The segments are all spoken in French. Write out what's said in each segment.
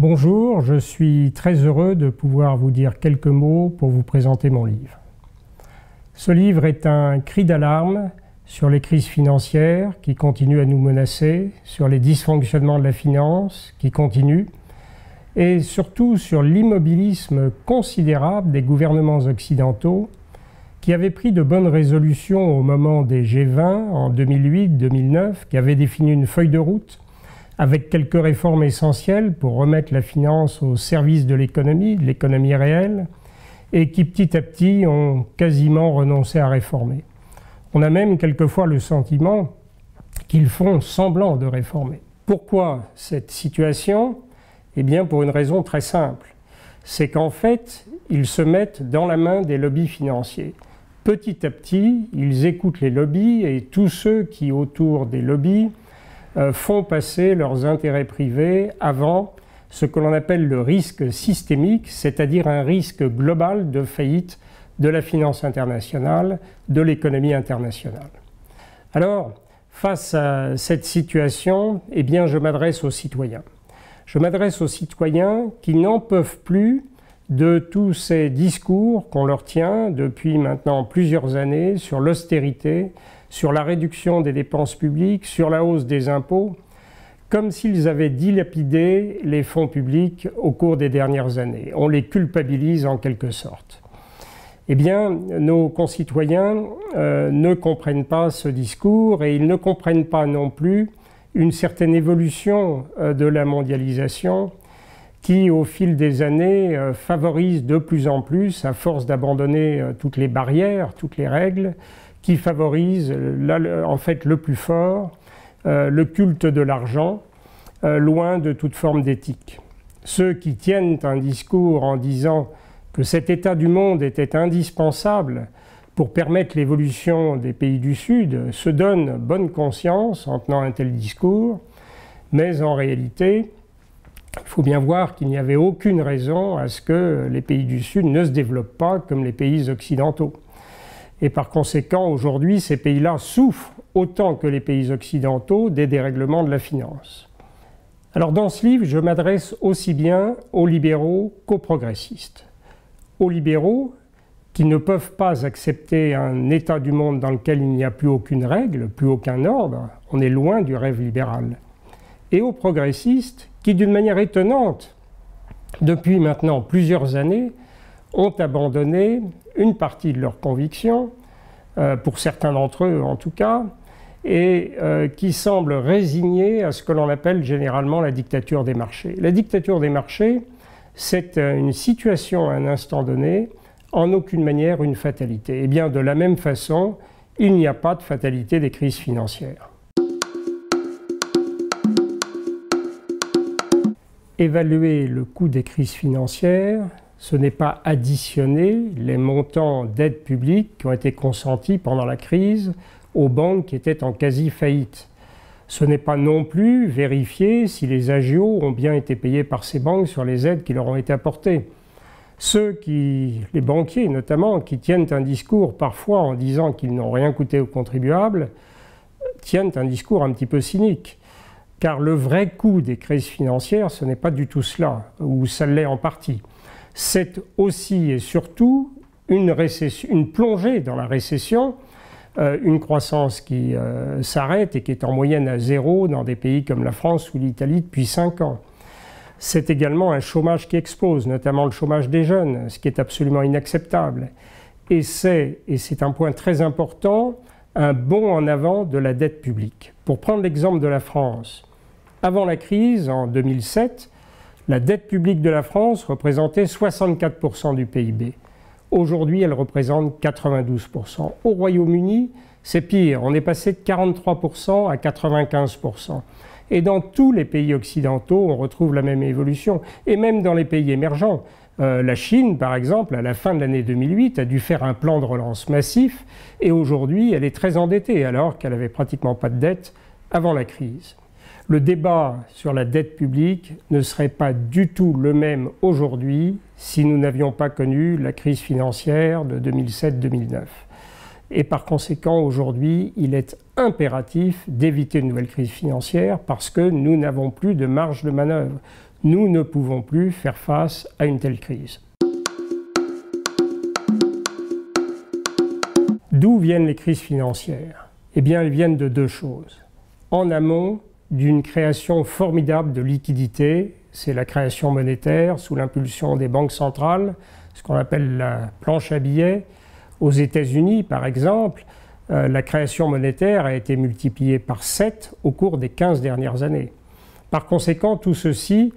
Bonjour, je suis très heureux de pouvoir vous dire quelques mots pour vous présenter mon livre. Ce livre est un cri d'alarme sur les crises financières qui continuent à nous menacer, sur les dysfonctionnements de la finance qui continuent, et surtout sur l'immobilisme considérable des gouvernements occidentaux qui avaient pris de bonnes résolutions au moment des G20 en 2008-2009, qui avaient défini une feuille de route avec quelques réformes essentielles pour remettre la finance au service de l'économie réelle, et qui petit à petit ont quasiment renoncé à réformer. On a même quelquefois le sentiment qu'ils font semblant de réformer. Pourquoi cette situation? Eh bien pour une raison très simple, c'est qu'en fait, ils se mettent dans la main des lobbies financiers. Petit à petit, ils écoutent les lobbies et tous ceux qui, autour des lobbies, font passer leurs intérêts privés avant ce que l'on appelle le risque systémique, c'est-à-dire un risque global de faillite de la finance internationale, de l'économie internationale. Alors, face à cette situation, eh bien, je m'adresse aux citoyens. Je m'adresse aux citoyens qui n'en peuvent plus de tous ces discours qu'on leur tient depuis maintenant plusieurs années sur l'austérité, sur la réduction des dépenses publiques, sur la hausse des impôts, comme s'ils avaient dilapidé les fonds publics au cours des dernières années. On les culpabilise en quelque sorte. Eh bien, nos concitoyens ne comprennent pas ce discours et ils ne comprennent pas non plus une certaine évolution de la mondialisation qui, au fil des années, favorise de plus en plus, à force d'abandonner toutes les barrières, toutes les règles, qui favorise en fait le plus fort, le culte de l'argent, loin de toute forme d'éthique. Ceux qui tiennent un discours en disant que cet état du monde était indispensable pour permettre l'évolution des pays du Sud se donnent bonne conscience en tenant un tel discours, mais en réalité, il faut bien voir qu'il n'y avait aucune raison à ce que les pays du Sud ne se développent pas comme les pays occidentaux. Et par conséquent, aujourd'hui, ces pays-là souffrent autant que les pays occidentaux des dérèglements de la finance. Alors dans ce livre, je m'adresse aussi bien aux libéraux qu'aux progressistes. Aux libéraux qui ne peuvent pas accepter un état du monde dans lequel il n'y a plus aucune règle, plus aucun ordre, on est loin du rêve libéral. Et aux progressistes qui, d'une manière étonnante, depuis maintenant plusieurs années, ont abandonné une partie de leurs convictions, pour certains d'entre eux en tout cas, et qui semblent résignés à ce que l'on appelle généralement la dictature des marchés. La dictature des marchés, c'est une situation à un instant donné, en aucune manière une fatalité. Et bien de la même façon, il n'y a pas de fatalité des crises financières. Évaluer le coût des crises financières, ce n'est pas additionner les montants d'aide publique qui ont été consentis pendant la crise aux banques qui étaient en quasi-faillite. Ce n'est pas non plus vérifier si les agios ont bien été payés par ces banques sur les aides qui leur ont été apportées. Les banquiers notamment, qui tiennent un discours parfois en disant qu'ils n'ont rien coûté aux contribuables, tiennent un discours un petit peu cynique. Car le vrai coût des crises financières, ce n'est pas du tout cela, ou ça l'est en partie. C'est aussi et surtout une plongée dans la récession, une croissance qui s'arrête et qui est en moyenne à zéro dans des pays comme la France ou l'Italie depuis 5 ans. C'est également un chômage qui explose, notamment le chômage des jeunes, ce qui est absolument inacceptable. Et c'est un point très important, un bond en avant de la dette publique. Pour prendre l'exemple de la France, avant la crise, en 2007, la dette publique de la France représentait 64% du PIB. Aujourd'hui, elle représente 92%. Au Royaume-Uni, c'est pire. On est passé de 43% à 95%. Et dans tous les pays occidentaux, on retrouve la même évolution. Et même dans les pays émergents. La Chine, par exemple, à la fin de l'année 2008, a dû faire un plan de relance massif. Et aujourd'hui, elle est très endettée, alors qu'elle n'avait pratiquement pas de dette avant la crise. Le débat sur la dette publique ne serait pas du tout le même aujourd'hui si nous n'avions pas connu la crise financière de 2007-2009. Et par conséquent, aujourd'hui, il est impératif d'éviter une nouvelle crise financière parce que nous n'avons plus de marge de manœuvre. nous ne pouvons plus faire face à une telle crise. D'où viennent les crises financières? Eh bien, elles viennent de deux choses. En amont, d'une création formidable de liquidités, c'est la création monétaire sous l'impulsion des banques centrales, ce qu'on appelle la planche à billets. Aux États-Unis, par exemple, la création monétaire a été multipliée par 7 au cours des 15 dernières années. Par conséquent, tout ceci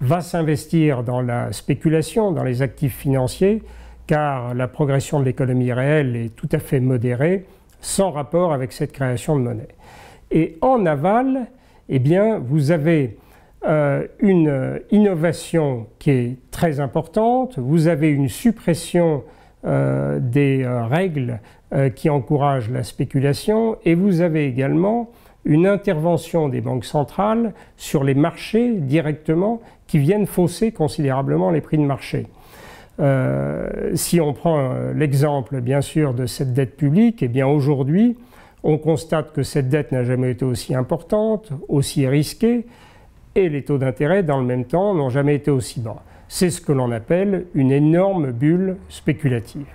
va s'investir dans la spéculation, dans les actifs financiers, car la progression de l'économie réelle est tout à fait modérée, sans rapport avec cette création de monnaie. Et en aval, eh bien, vous avez une innovation qui est très importante, vous avez une suppression des règles qui encouragent la spéculation, et vous avez également une intervention des banques centrales sur les marchés directement qui viennent fausser considérablement les prix de marché. Si on prend l'exemple bien sûr de cette dette publique, eh bien aujourd'hui on constate que cette dette n'a jamais été aussi importante, aussi risquée, et les taux d'intérêt dans le même temps n'ont jamais été aussi bas. C'est ce que l'on appelle une énorme bulle spéculative.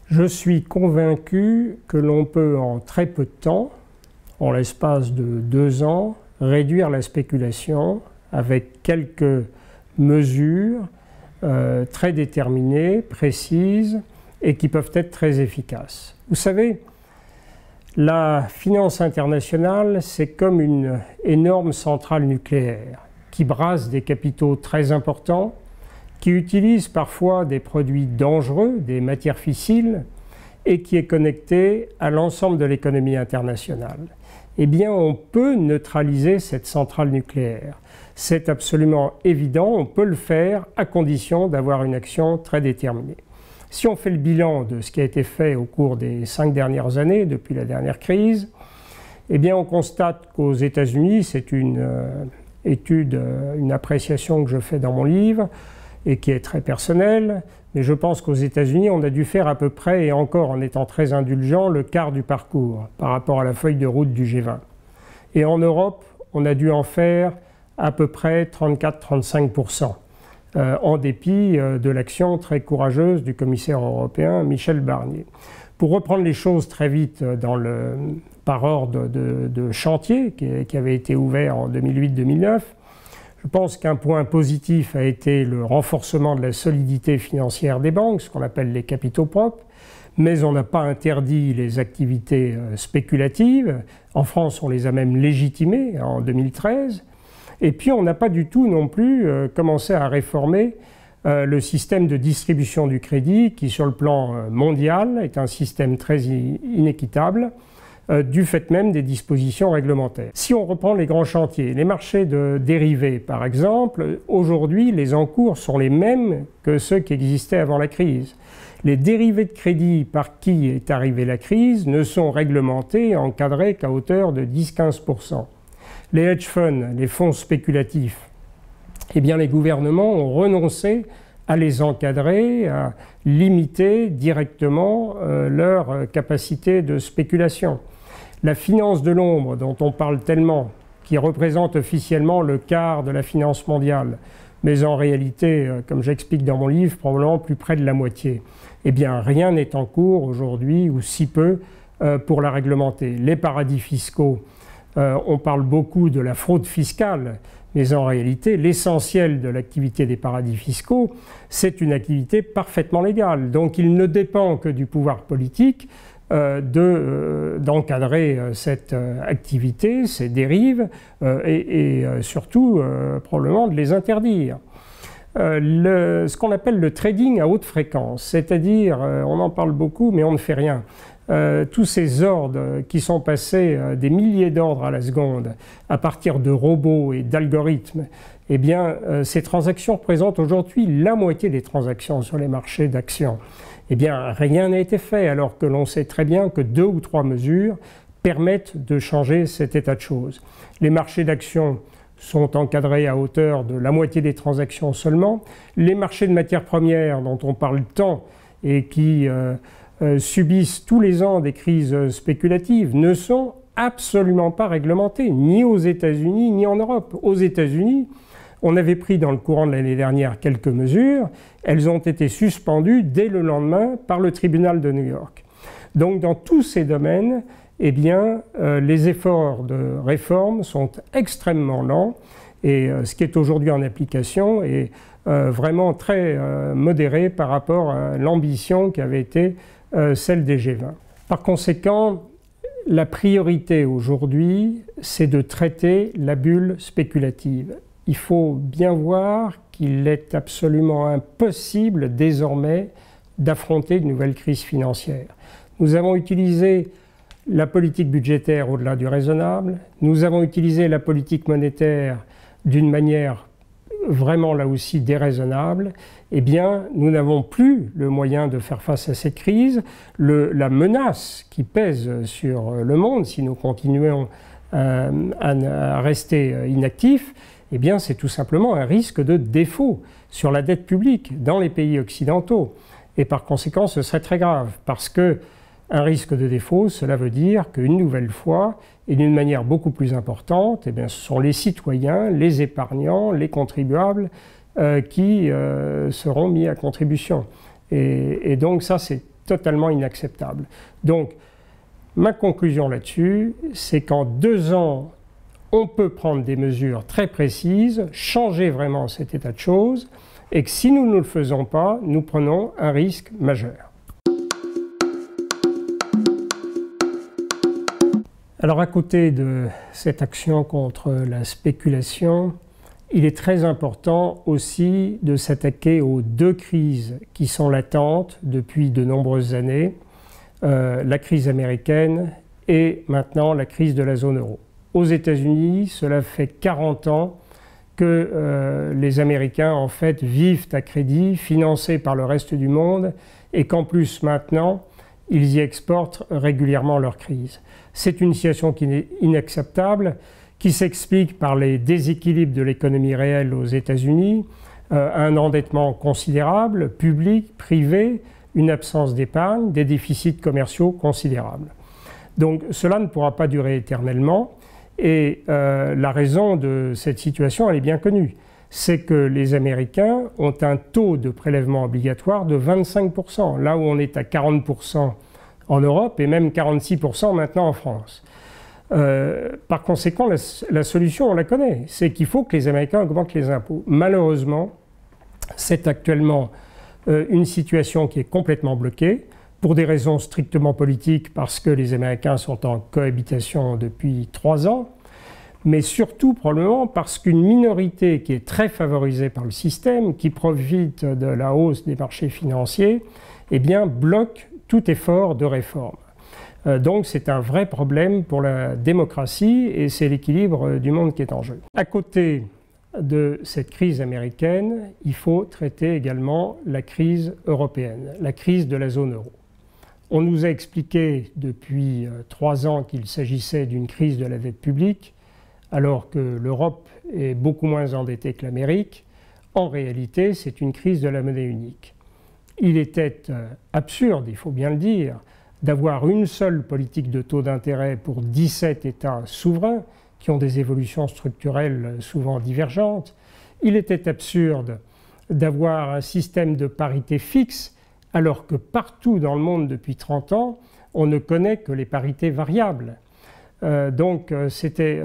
Je suis convaincu que l'on peut en très peu de temps, en l'espace de 2 ans, réduire la spéculation avec quelques mesures très déterminées, précises et qui peuvent être très efficaces. Vous savez, la finance internationale, c'est comme une énorme centrale nucléaire qui brasse des capitaux très importants, qui utilise parfois des produits dangereux, des matières fissiles, et qui est connectée à l'ensemble de l'économie internationale. Eh bien, on peut neutraliser cette centrale nucléaire. C'est absolument évident, on peut le faire à condition d'avoir une action très déterminée. Si on fait le bilan de ce qui a été fait au cours des 5 dernières années, depuis la dernière crise, eh bien, on constate qu'aux États-Unis, c'est une étude, une appréciation que je fais dans mon livre, et qui est très personnelle, mais je pense qu'aux États-Unis, on a dû faire à peu près, et encore en étant très indulgent, le quart du parcours par rapport à la feuille de route du G20. Et en Europe, on a dû en faire à peu près 34-35%, en dépit de l'action très courageuse du commissaire européen Michel Barnier. Pour reprendre les choses très vite par ordre de chantier qui avait été ouvert en 2008-2009, je pense qu'un point positif a été le renforcement de la solidité financière des banques, ce qu'on appelle les capitaux propres, mais on n'a pas interdit les activités spéculatives. En France, on les a même légitimées en 2013. Et puis, on n'a pas du tout non plus commencé à réformer le système de distribution du crédit, qui sur le plan mondial est un système très inéquitable, du fait même des dispositions réglementaires. Si on reprend les grands chantiers, les marchés de dérivés par exemple, aujourd'hui les encours sont les mêmes que ceux qui existaient avant la crise. Les dérivés de crédit par qui est arrivée la crise ne sont réglementés et encadrés qu'à hauteur de 10-15%. Les hedge funds, les fonds spéculatifs, eh bien les gouvernements ont renoncé à les encadrer, à limiter directement leur capacité de spéculation. La finance de l'ombre, dont on parle tellement, qui représente officiellement le quart de la finance mondiale, mais en réalité, comme j'explique dans mon livre, probablement plus près de la moitié, eh bien rien n'est en cours aujourd'hui, ou si peu, pour la réglementer. Les paradis fiscaux, on parle beaucoup de la fraude fiscale, mais en réalité, l'essentiel de l'activité des paradis fiscaux, c'est une activité parfaitement légale. Donc il ne dépend que du pouvoir politique d'encadrer cette activité, ces dérives, et surtout probablement de les interdire. Ce qu'on appelle le trading à haute fréquence, c'est-à-dire, on en parle beaucoup mais on ne fait rien. Tous ces ordres qui sont passés, des milliers d'ordres à la seconde, à partir de robots et d'algorithmes, eh bien, ces transactions représentent aujourd'hui la moitié des transactions sur les marchés d'actions. Eh bien, rien n'a été fait, alors que l'on sait très bien que 2 ou 3 mesures permettent de changer cet état de choses. Les marchés d'actions sont encadrés à hauteur de la moitié des transactions seulement. Les marchés de matières premières, dont on parle tant et qui subissent tous les ans des crises spéculatives, ne sont absolument pas réglementées, ni aux États-Unis, ni en Europe. Aux États-Unis, on avait pris dans le courant de l'année dernière quelques mesures, elles ont été suspendues dès le lendemain par le tribunal de New York. Donc dans tous ces domaines, eh bien, les efforts de réforme sont extrêmement lents et ce qui est aujourd'hui en application est vraiment très modéré par rapport à l'ambition qui avait été celle des G20. Par conséquent, la priorité aujourd'hui, c'est de traiter la bulle spéculative. Il faut bien voir qu'il est absolument impossible désormais d'affronter de nouvelles crises financières. Nous avons utilisé la politique budgétaire au-delà du raisonnable, nous avons utilisé la politique monétaire d'une manière vraiment là aussi déraisonnable, eh bien nous n'avons plus le moyen de faire face à cette crise. La menace qui pèse sur le monde, si nous continuons à rester inactifs, eh bien c'est tout simplement un risque de défaut sur la dette publique dans les pays occidentaux. Et par conséquent, ce serait très grave, parce que un risque de défaut, cela veut dire qu'une nouvelle fois, et d'une manière beaucoup plus importante, eh bien, ce sont les citoyens, les épargnants, les contribuables qui seront mis à contribution. Et donc ça, c'est totalement inacceptable. Donc, ma conclusion là-dessus, c'est qu'en 2 ans, on peut prendre des mesures très précises, changer vraiment cet état de choses, et que si nous ne le faisons pas, nous prenons un risque majeur. Alors à côté de cette action contre la spéculation, il est très important aussi de s'attaquer aux 2 crises qui sont latentes depuis de nombreuses années, la crise américaine et maintenant la crise de la zone euro. Aux États-Unis, cela fait 40 ans que les Américains en fait vivent à crédit, financés par le reste du monde, et qu'en plus maintenant, ils y exportent régulièrement leur crise. C'est une situation qui est inacceptable, qui s'explique par les déséquilibres de l'économie réelle aux États-Unis, un endettement considérable, public, privé, une absence d'épargne, des déficits commerciaux considérables. Donc cela ne pourra pas durer éternellement, et la raison de cette situation, elle est bien connue. C'est que les Américains ont un taux de prélèvement obligatoire de 25%, là où on est à 40% en Europe et même 46% maintenant en France. Par conséquent, la solution, on la connaît, c'est qu'il faut que les Américains augmentent les impôts. Malheureusement, c'est actuellement une situation qui est complètement bloquée, pour des raisons strictement politiques, parce que les Américains sont en cohabitation depuis 3 ans, mais surtout probablement parce qu'une minorité qui est très favorisée par le système, qui profite de la hausse des marchés financiers, eh bien bloque tout effort de réforme. Donc c'est un vrai problème pour la démocratie et c'est l'équilibre du monde qui est en jeu. À côté de cette crise américaine, il faut traiter également la crise européenne, la crise de la zone euro. On nous a expliqué depuis 3 ans qu'il s'agissait d'une crise de la dette publique, alors que l'Europe est beaucoup moins endettée que l'Amérique. En réalité, c'est une crise de la monnaie unique. Il était absurde, il faut bien le dire, d'avoir une seule politique de taux d'intérêt pour 17 États souverains qui ont des évolutions structurelles souvent divergentes. Il était absurde d'avoir un système de parité fixe alors que partout dans le monde depuis 30 ans, on ne connaît que les parités variables. Donc c'était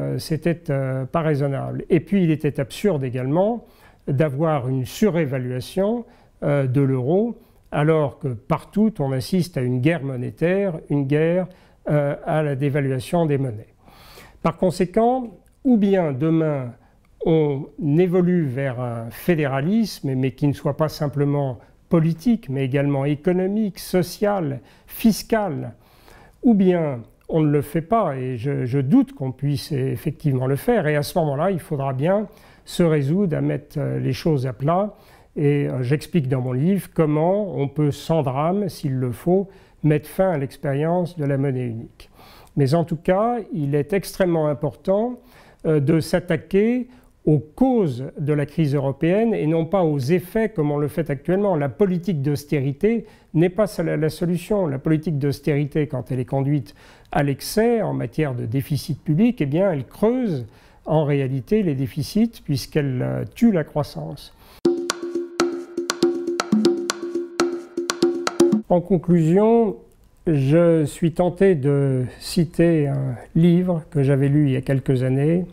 pas raisonnable. Et puis il était absurde également d'avoir une surévaluation de l'euro, alors que partout on assiste à une guerre monétaire, une guerre à la dévaluation des monnaies. Par conséquent, ou bien demain on évolue vers un fédéralisme, mais qui ne soit pas simplement politique, mais également économique, social, fiscal, ou bien on ne le fait pas, et je doute qu'on puisse effectivement le faire, et à ce moment-là, il faudra bien se résoudre à mettre les choses à plat, et j'explique dans mon livre comment on peut, sans drame, s'il le faut, mettre fin à l'expérience de la monnaie unique. Mais en tout cas, il est extrêmement important de s'attaquer aux causes de la crise européenne et non pas aux effets comme on le fait actuellement. La politique d'austérité n'est pas la solution. La politique d'austérité, quand elle est conduite à l'excès en matière de déficit public, eh bien, elle creuse en réalité les déficits puisqu'elle tue la croissance. En conclusion, je suis tenté de citer un livre que j'avais lu il y a quelques années,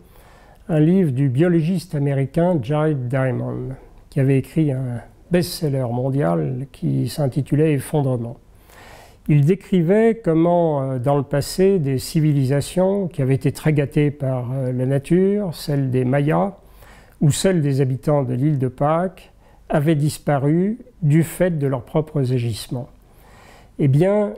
un livre du biologiste américain Jared Diamond, qui avait écrit un best-seller mondial qui s'intitulait « Effondrement ». Il décrivait comment, dans le passé, des civilisations qui avaient été très gâtées par la nature, celle des Mayas ou celle des habitants de l'île de Pâques, avaient disparu du fait de leurs propres agissements. Eh bien,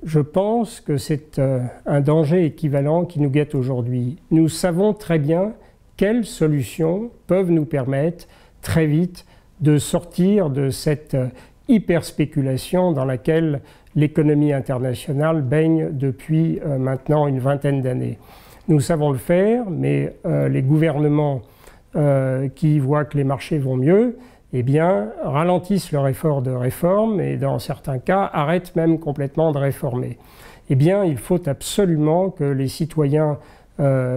je pense que c'est un danger équivalent qui nous guette aujourd'hui. Nous savons très bien quelles solutions peuvent nous permettre très vite de sortir de cette hyperspéculation dans laquelle l'économie internationale baigne depuis maintenant une vingtaine d'années. Nous savons le faire, mais les gouvernements qui voient que les marchés vont mieux, eh bien, ralentissent leur effort de réforme et dans certains cas arrêtent même complètement de réformer. Eh bien, il faut absolument que les citoyens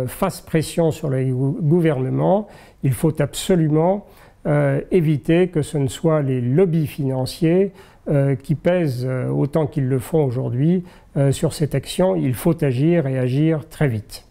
fassent pression sur les gouvernements. Il faut absolument éviter que ce ne soient les lobbies financiers qui pèsent autant qu'ils le font aujourd'hui sur cette action. Il faut agir et agir très vite.